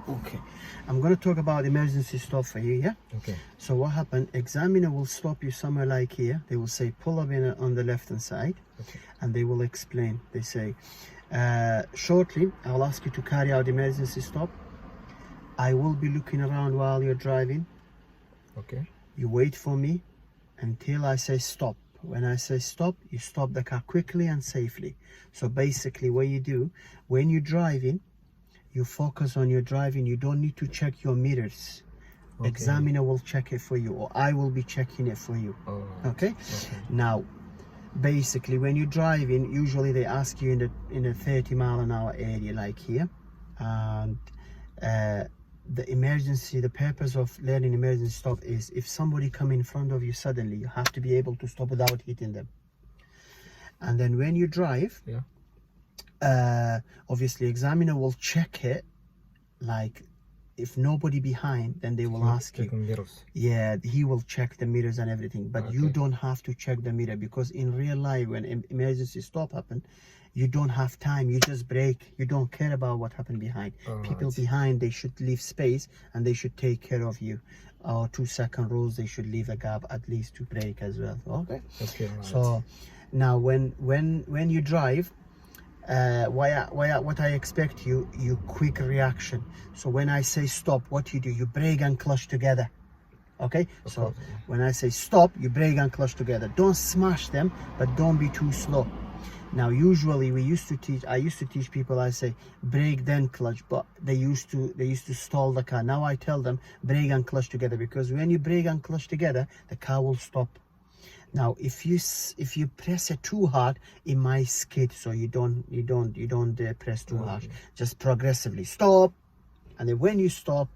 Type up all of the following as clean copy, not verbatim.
Okay, I'm going to talk about emergency stop for you, yeah? Okay. So what happened, examiner will stop you somewhere like here. They will say pull up in on the left hand side. Okay. And they will explain. They say shortly I'll ask you to carry out emergency stop. I will be looking around while you're driving. Okay. You wait for me until I say stop. When I say stop, you stop the car quickly and safely. So basically what you do when you're driving, you focus on your driving. You don't need to check your mirrors. Okay. Examiner will check it for you, or I will be checking it for you. All right. Okay? Okay. Now, basically, when you're driving, usually they ask you in a 30-mile-an-hour area like here. And the purpose of learning emergency stop is if somebody come in front of you suddenly, you have to be able to stop without hitting them. And then when you drive, Yeah. Obviously examiner will check it, like if nobody behind, then they will ask you. Mirrors. Yeah, he will check the mirrors and everything, but you Okay. don't have to check the mirror, because in real life when emergency stop happen, you don't have time, you just brake, you don't care about what happened behind. People Alright. behind, they should leave space and they should take care of you. Or 2-second rules, they should leave a gap at least to brake as well. Okay, Okay. Right. so now when you drive, what I expect you quick reaction. So when I say stop, what you do, you brake and clutch together. Okay, so course. when I say stop, you brake and clutch together. Don't smash them, but don't be too slow. Now usually I used to teach people, I say brake then clutch, but they used to stall the car. Now I tell them brake and clutch together, because when you brake and clutch together, the car will stop. Now if you press it too hard, it might skid, so you don't press too hard. Just progressively stop, and then when you stop,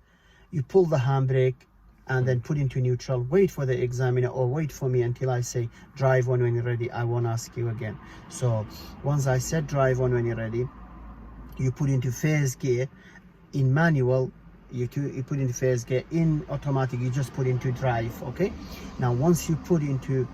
you pull the handbrake and then put into neutral, wait for the examiner, or wait for me until I say drive on when you're ready. I won't ask you again. So once I said drive on when you're ready, you put into first gear. In manual, you put into first gear. In automatic, you just put into drive. Okay, now once you put into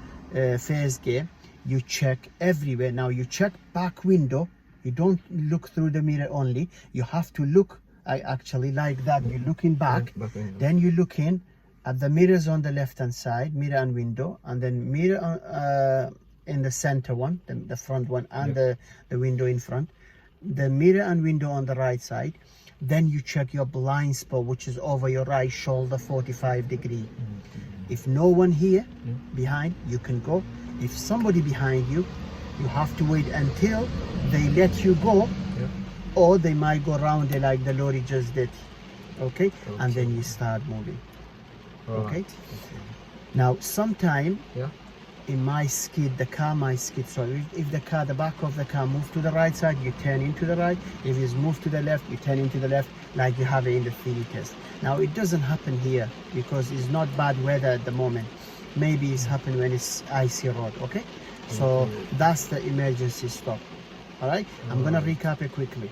first gear, you check everywhere. Now you check back window. You don't look through the mirror only, you have to look actually like that. You're looking back, then you look in at the mirrors on the left hand side, mirror and window, and then mirror in the center one, the front one, and the window in front, the mirror and window on the right side. Then you check your blind spot, which is over your right shoulder, 45 degree. If no one here behind, you can go. If somebody behind you, you have to wait until they let you go, or they might go around it like the lorry just did. Okay, and then you start moving. Okay. Now sometime in my skid, the car might skid. So if the back of the car moves to the right side, you turn into the right. If it's moved to the left, you turn into the left, like you have it in the theory test. Now it doesn't happen here because it's not bad weather at the moment. Maybe it's happened when it's icy road. Okay, so that's the emergency stop. All right, I'm gonna recap it quickly.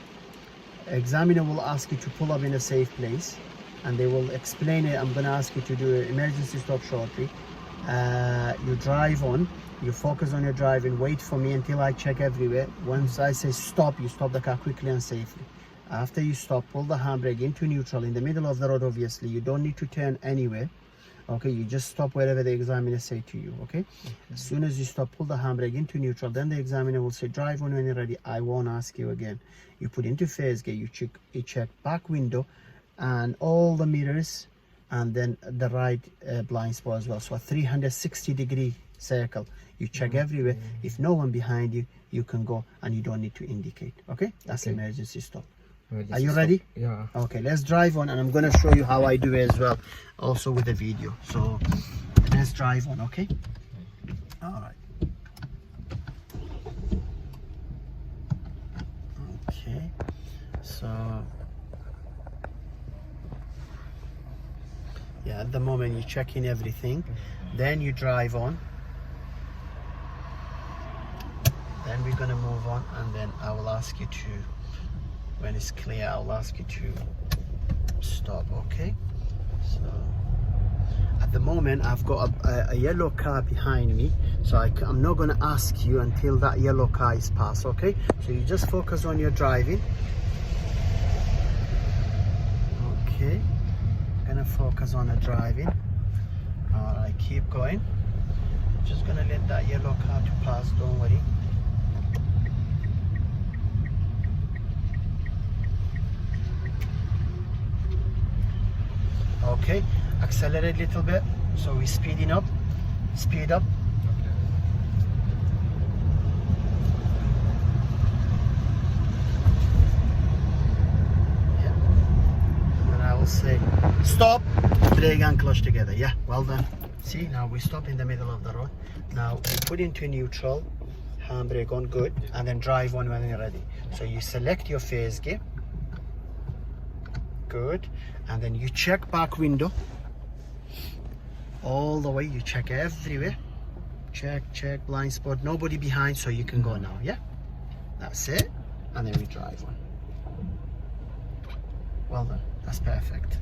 Examiner will ask you to pull up in a safe place, and they will explain it. I'm gonna ask you to do an emergency stop shortly. You drive on, you focus on your driving, wait for me until I check everywhere. Once I say stop, you stop the car quickly and safely. After you stop, pull the handbrake into neutral in the middle of the road. Obviously you don't need to turn anywhere. Okay, you just stop wherever the examiner say to you. Okay, as soon as you stop, pull the handbrake into neutral. Then the examiner will say drive on when you're ready. I won't ask you again. You put into first gear, you check back window and all the mirrors, and then the right blind spot as well. So a 360 degree circle. You check everywhere. If no one behind you, you can go and you don't need to indicate. Okay, that's emergency stop. Are you ready? Yeah. Okay, let's drive on, and I'm gonna show you how I do it as well, also with the video. So let's drive on. Okay, all right. Okay, so yeah, at the moment you're checking everything, then you drive on, then we're gonna move on, and then I will ask you to, when it's clear, I'll ask you to stop. Okay, so at the moment I've got a yellow car behind me, so I'm not going to ask you until that yellow car is passed. Okay, so you just focus on your driving. focus on the driving. All right, keep going. Just gonna let that yellow car to pass, don't worry. Okay, accelerate a little bit. So we're speeding up. Speed up. Yeah. And I will say, stop, brake and clutch together. Yeah, well done. See, now we stop in the middle of the road. Now we put into neutral, handbrake on, good, and then drive on when you're ready. So you select your phase gear. Good, and then you check back window all the way. You check everywhere. Check blind spot, nobody behind, so you can go now. Yeah, that's it. And then we drive on. Well done, that's perfect.